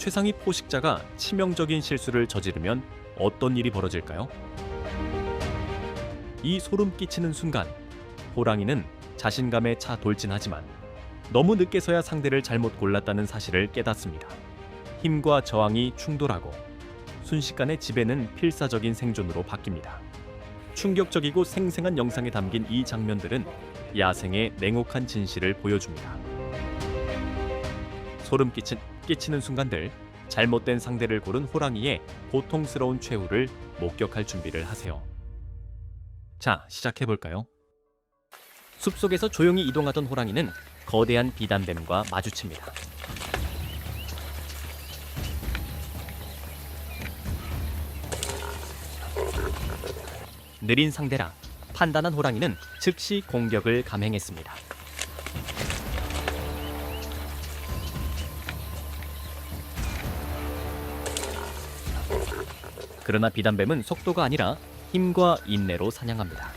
최상위 포식자가 치명적인 실수를 저지르면 어떤 일이 벌어질까요? 이 소름 끼치는 순간, 호랑이는 자신감에 차 돌진하지만 너무 늦게서야 상대를 잘못 골랐다는 사실을 깨닫습니다. 힘과 저항이 충돌하고 순식간에 지배는 필사적인 생존으로 바뀝니다. 충격적이고 생생한 영상에 담긴 이 장면들은 야생의 냉혹한 진실을 보여줍니다. 소름 끼치는 순간들, 잘못된 상대를 고른 호랑이의 고통스러운 최후를 목격할 준비를 하세요. 자, 시작해볼까요? 숲속에서 조용히 이동하던 호랑이는 거대한 비단뱀과 마주칩니다. 느린 상대라 판단한 호랑이는 즉시 공격을 감행했습니다. 그러나 비단뱀은 속도가 아니라 힘과 인내로 사냥합니다.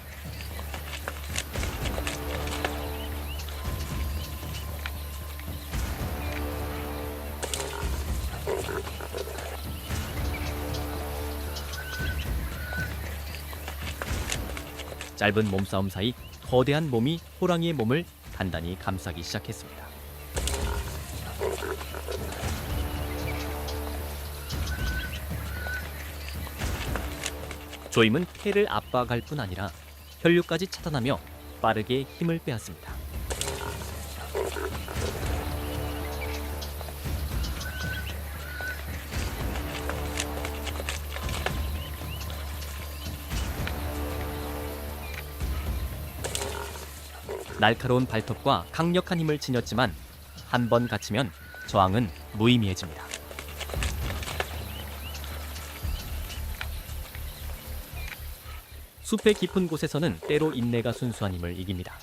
짧은 몸싸움 사이 거대한 몸이 호랑이의 몸을 단단히 감싸기 시작했습니다. 조임은 폐를 압박할 뿐 아니라 혈류까지 차단하며 빠르게 힘을 빼앗습니다. 날카로운 발톱과 강력한 힘을 지녔지만 한 번 갇히면 저항은 무의미해집니다. 숲의 깊은 곳에서는 때로 인내가 순수한 힘을 이깁니다.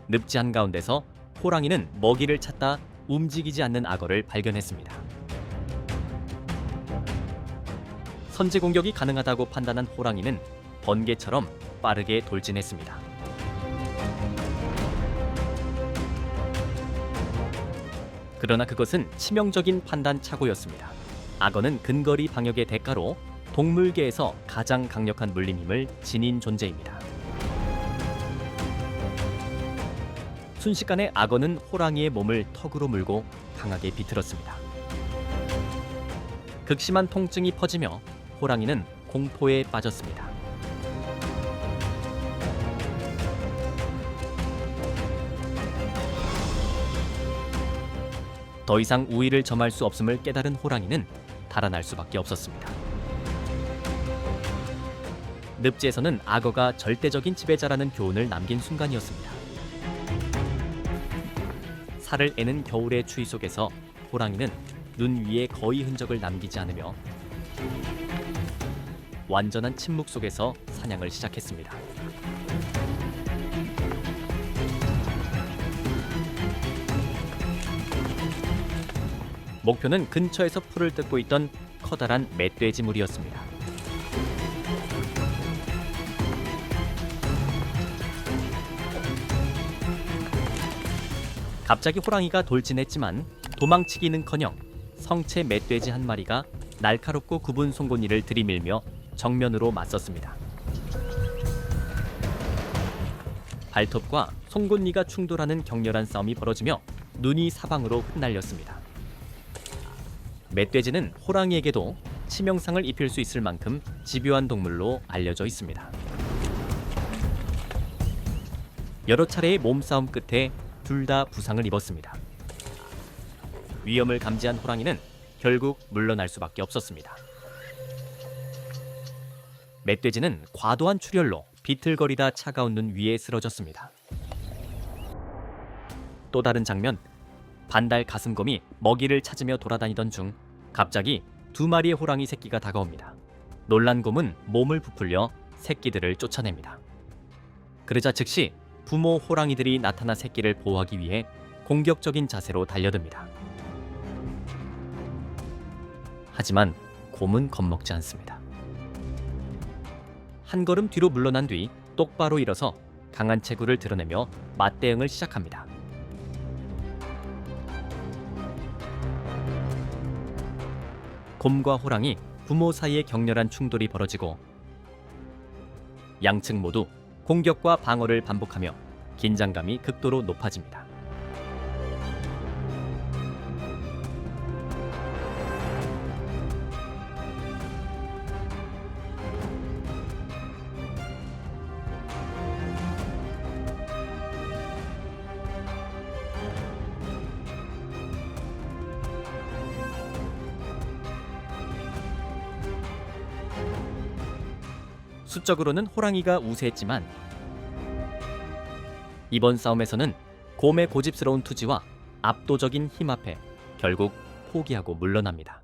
늪지 한가운데서 호랑이는 먹이를 찾다 움직이지 않는 악어를 발견했습니다. 선제 공격이 가능하다고 판단한 호랑이는 번개처럼 빠르게 돌진했습니다. 그러나 그것은 치명적인 판단 착오였습니다. 악어는 근거리 방역의 대가로 동물계에서 가장 강력한 물림 힘을 지닌 존재입니다. 순식간에 악어는 호랑이의 몸을 턱으로 물고 강하게 비틀었습니다. 극심한 통증이 퍼지며 호랑이는 공포에 빠졌습니다. 더 이상 우위를 점할 수 없음을 깨달은 호랑이는 달아날 수밖에 없었습니다. 늪지에서는 악어가 절대적인 지배자라는 교훈을 남긴 순간이었습니다. 살을 애는 겨울의 추위 속에서 호랑이는 눈 위에 거의 흔적을 남기지 않으며 완전한 침묵 속에서 사냥을 시작했습니다. 목표는 근처에서 풀을 뜯고 있던 커다란 멧돼지 무리였습니다. 갑자기 호랑이가 돌진했지만 도망치기는커녕 성체 멧돼지 한 마리가 날카롭고 굽은 송곳니를 들이밀며 정면으로 맞섰습니다. 발톱과 송곳니가 충돌하는 격렬한 싸움이 벌어지며 눈이 사방으로 흩날렸습니다. 멧돼지는 호랑이에게도 치명상을 입힐 수 있을 만큼 집요한 동물로 알려져 있습니다. 여러 차례의 몸싸움 끝에 둘 다 부상을 입었습니다. 위험을 감지한 호랑이는 결국 물러날 수밖에 없었습니다. 멧돼지는 과도한 출혈로 비틀거리다 차가운 눈 위에 쓰러졌습니다. 또 다른 장면, 반달 가슴곰이 먹이를 찾으며 돌아다니던 중 갑자기 두 마리의 호랑이 새끼가 다가옵니다. 놀란 곰은 몸을 부풀려 새끼들을 쫓아냅니다. 그러자 즉시 부모 호랑이들이 나타나 새끼를 보호하기 위해 공격적인 자세로 달려듭니다. 하지만 곰은 겁먹지 않습니다. 한 걸음 뒤로 물러난 뒤 똑바로 일어서 강한 체구를 드러내며 맞대응을 시작합니다. 곰과 호랑이 부모 사이에 격렬한 충돌이 벌어지고 양측 모두 공격과 방어를 반복하며 긴장감이 극도로 높아집니다. 수적으로는 호랑이가 우세했지만 이번 싸움에서는 곰의 고집스러운 투지와 압도적인 힘 앞에 결국 포기하고 물러납니다.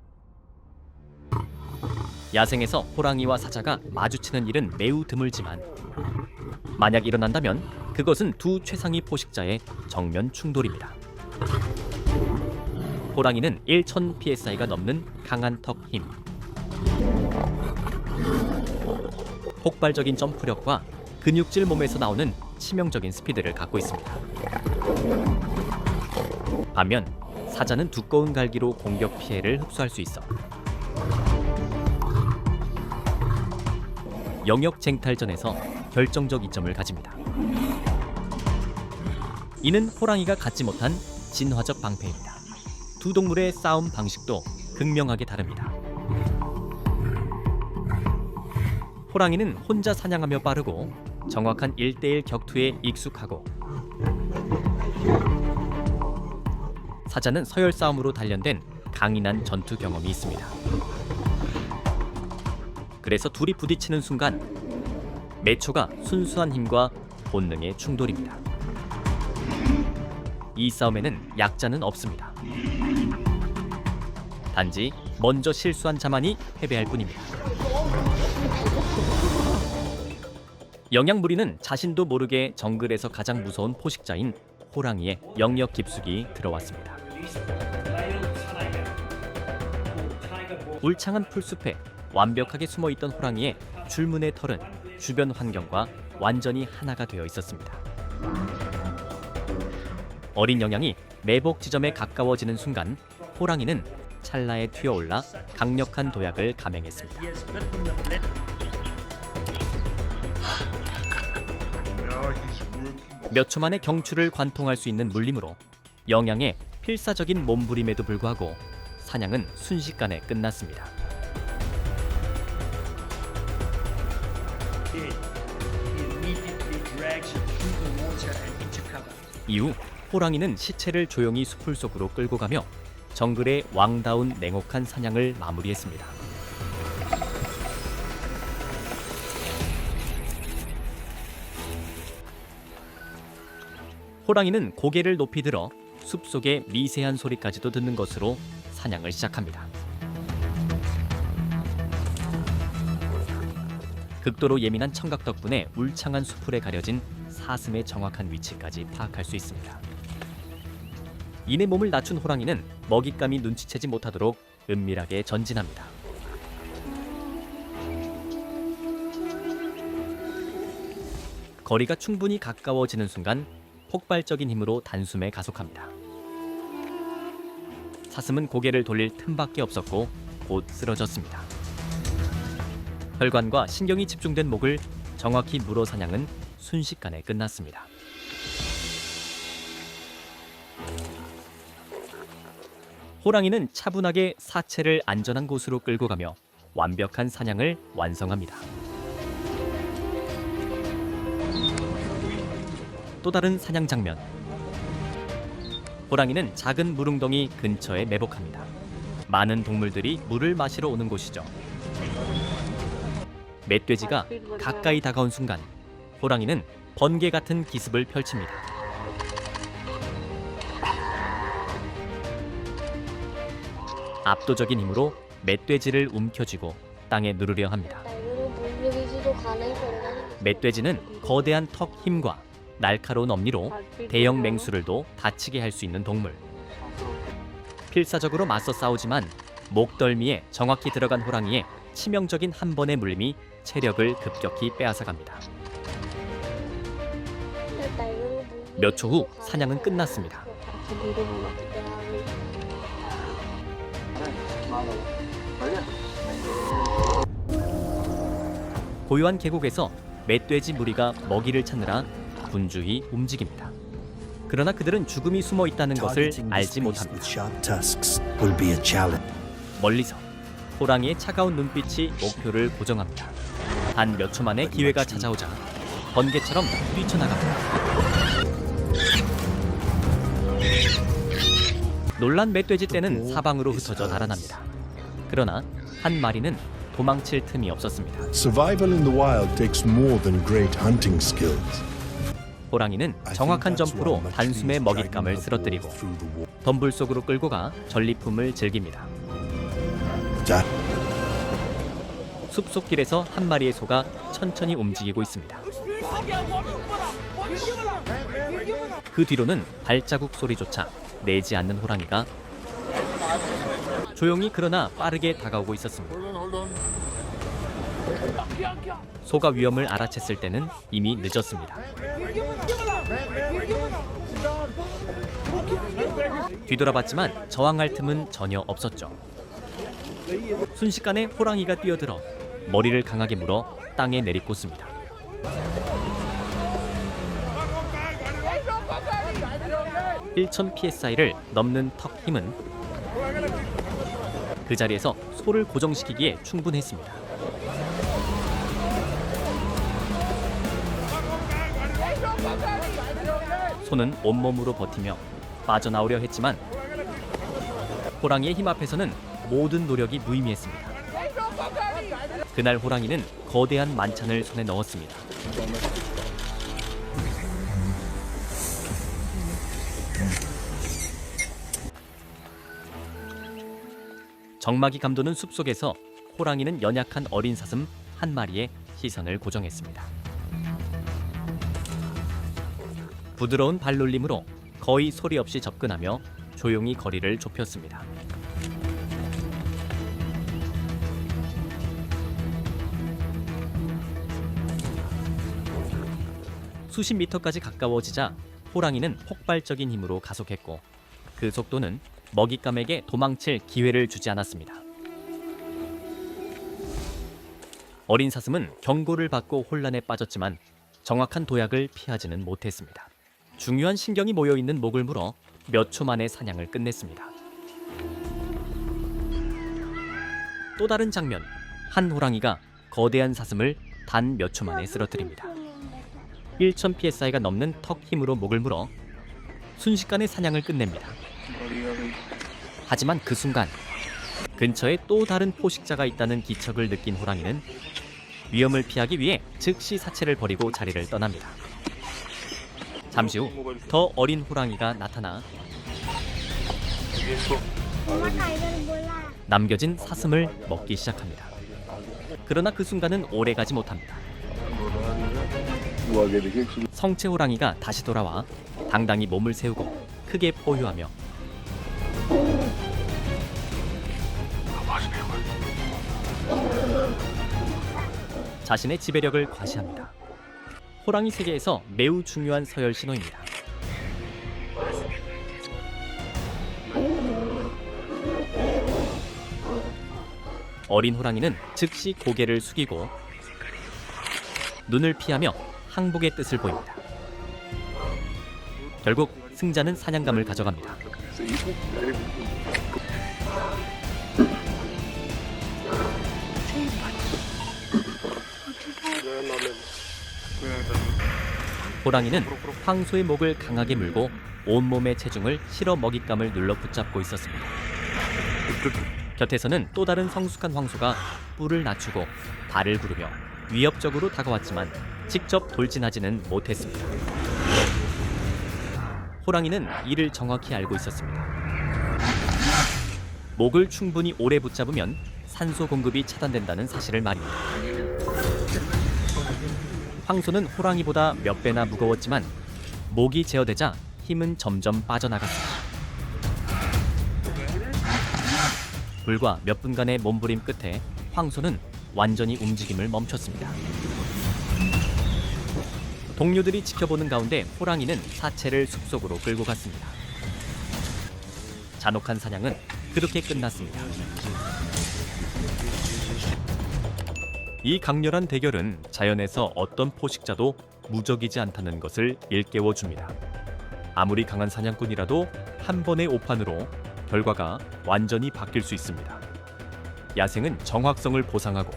야생에서 호랑이와 사자가 마주치는 일은 매우 드물지만 만약 일어난다면 그것은 두 최상위 포식자의 정면 충돌입니다. 호랑이는 1000psi가 넘는 강한 턱 힘, 폭발적인 점프력과 근육질 몸에서 나오는 치명적인 스피드를 갖고 있습니다. 반면 사자는 두꺼운 갈기로 공격 피해를 흡수할 수 있어 영역 쟁탈전에서 결정적 이점을 가집니다. 이는 호랑이가 갖지 못한 진화적 방패입니다. 두 동물의 싸움 방식도 극명하게 다릅니다. 호랑이는 혼자 사냥하며 빠르고 정확한 1대1 격투에 익숙하고 사자는 서열 싸움으로 단련된 강인한 전투 경험이 있습니다. 그래서 둘이 부딪히는 순간 매초가 순수한 힘과 본능의 충돌입니다. 이 싸움에는 약자는 없습니다. 단지 먼저 실수한 자만이 패배할 뿐입니다. 영양무리는 자신도 모르게 정글에서 가장 무서운 포식자인 호랑이의 영역 깊숙이 들어왔습니다. 울창한 풀숲에 완벽하게 숨어있던 호랑이의 줄무늬 털은 주변 환경과 완전히 하나가 되어 있었습니다. 어린 영양이 매복 지점에 가까워지는 순간 호랑이는 찰나에 튀어올라 강력한 도약을 감행했습니다. 몇 초 만에 경추를 관통할 수 있는 물림으로 영양의 필사적인 몸부림에도 불구하고 사냥은 순식간에 끝났습니다. 이후 호랑이는 시체를 조용히 숲을 속으로 끌고 가며 정글의 왕다운 냉혹한 사냥을 마무리했습니다. 호랑이는 고개를 높이 들어 숲속의 미세한 소리까지도 듣는 것으로 사냥을 시작합니다. 극도로 예민한 청각 덕분에 울창한 수풀에 가려진 사슴의 정확한 위치까지 파악할 수 있습니다. 이내 몸을 낮춘 호랑이는 먹잇감이 눈치채지 못하도록 은밀하게 전진합니다. 거리가 충분히 가까워지는 순간 폭발적인 힘으로 단숨에 가속합니다. 사슴은 고개를 돌릴 틈밖에 없었고 곧 쓰러졌습니다. 혈관과 신경이 집중된 목을 정확히 물어 사냥은 순식간에 끝났습니다. 호랑이는 차분하게 사체를 안전한 곳으로 끌고 가며 완벽한 사냥을 완성합니다. 또 다른 사냥 장면. 호랑이는 작은 물웅덩이 근처에 매복합니다. 많은 동물들이 물을 마시러 오는 곳이죠. 멧돼지가 가까이 다가온 순간 호랑이는 번개 같은 기습을 펼칩니다. 압도적인 힘으로 멧돼지를 움켜쥐고 땅에 누르려 합니다. 멧돼지는 거대한 턱 힘과 날카로운 엄니로 대형 맹수들도 다치게 할 수 있는 동물. 필사적으로 맞서 싸우지만 목덜미에 정확히 들어간 호랑이의 치명적인 한 번의 물림이 체력을 급격히 빼앗아갑니다. 몇 초 후 사냥은 끝났습니다. 고요한 계곡에서 멧돼지 무리가 먹이를 찾느라 분주히 움직입니다. 그러나 그들은 죽음이 숨어 있다는 것을 알지 못합니다. 멀리서 호랑이의 차가운 눈빛이 목표를 고정합니다. 단 몇 초 만에 기회가 찾아오자 번개처럼 뛰쳐나갑니다. 놀란 멧돼지 떼는 사방으로 흩어져 달아납니다. 그러나 한 마리는 도망칠 틈이 없었습니다. Survival in the wild takes more than great hunting skills. 호랑이는 정확한 점프로 단숨에 먹잇감을 쓰러뜨리고 덤불 속으로 끌고 가 전리품을 즐깁니다. 숲속길에서 한 마리의 소가 천천히 움직이고 있습니다. 그 뒤로는 발자국 소리조차 내지 않는 호랑이가 조용히 그러나 빠르게 다가오고 있었습니다. 소가 위험을 알아챘을 때는 이미 늦었습니다. 뒤돌아봤지만 저항할 틈은 전혀 없었죠. 순식간에 호랑이가 뛰어들어 머리를 강하게 물어 땅에 내리꽂습니다. (1000psi를) 넘는 턱 힘은 그 자리에서 소를 고정시키기에 충분했습니다. 소는 온몸으로 버티며 빠져나오려 했지만 호랑이의 힘 앞에서는 모든 노력이 무의미했습니다. 그날 호랑이는 거대한 만찬을 손에 넣었습니다. 적막이 감도는 숲속에서 호랑이는 연약한 어린 사슴 한 마리에 시선을 고정했습니다. 부드러운 발놀림으로 거의 소리 없이 접근하며 조용히 거리를 좁혔습니다. 수십 미터까지 가까워지자 호랑이는 폭발적인 힘으로 가속했고 그 속도는 먹잇감에게 도망칠 기회를 주지 않았습니다. 어린 사슴은 경고를 받고 혼란에 빠졌지만 정확한 도약을 피하지는 못했습니다. 중요한 신경이 모여있는 목을 물어 몇 초 만에 사냥을 끝냈습니다. 또 다른 장면, 한 호랑이가 거대한 사슴을 단 몇 초 만에 쓰러뜨립니다. 1000psi가 넘는 턱 힘으로 목을 물어 순식간에 사냥을 끝냅니다. 하지만 그 순간 근처에 또 다른 포식자가 있다는 기척을 느낀 호랑이는 위험을 피하기 위해 즉시 사체를 버리고 자리를 떠납니다. 잠시 후 더 어린 호랑이가 나타나 남겨진 사슴을 먹기 시작합니다. 그러나 그 순간은 오래가지 못합니다. 성체 호랑이가 다시 돌아와 당당히 몸을 세우고 크게 포효하며 자신의 지배력을 과시합니다. 호랑이 세계에서 매우 중요한 서열 신호입니다. 어린 호랑이는 즉시 고개를 숙이고 눈을 피하며 항복의 뜻을 보입니다. 결국 승자는 사냥감을 가져갑니다. 호랑이는 황소의 목을 강하게 물고 온몸의 체중을 실어 먹잇감을 눌러 붙잡고 있었습니다. 곁에서는 또 다른 성숙한 황소가 뿔을 낮추고 발을 구르며 위협적으로 다가왔지만 직접 돌진하지는 못했습니다. 호랑이는 이를 정확히 알고 있었습니다. 목을 충분히 오래 붙잡으면 산소 공급이 차단된다는 사실을 말입니다. 황소는 호랑이보다 몇 배나 무거웠지만 목이 제어되자 힘은 점점 빠져나갔습니다. 불과 몇 분간의 몸부림 끝에 황소는 완전히 움직임을 멈췄습니다. 동료들이 지켜보는 가운데 호랑이는 사체를 숲속으로 끌고 갔습니다. 잔혹한 사냥은 그렇게 끝났습니다. 이 강렬한 대결은 자연에서 어떤 포식자도 무적이지 않다는 것을 일깨워 줍니다. 아무리 강한 사냥꾼이라도 한 번의 오판으로 결과가 완전히 바뀔 수 있습니다. 야생은 정확성을 보상하고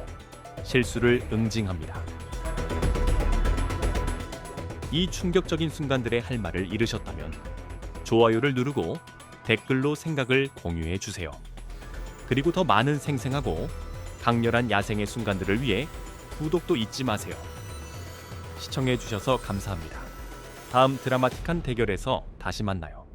실수를 응징합니다. 이 충격적인 순간들의 할 말을 잃으셨다면 좋아요를 누르고 댓글로 생각을 공유해 주세요. 그리고 더 많은 생생하고 강렬한 야생의 순간들을 위해 구독도 잊지 마세요. 시청해 주셔서 감사합니다. 다음 드라마틱한 대결에서 다시 만나요.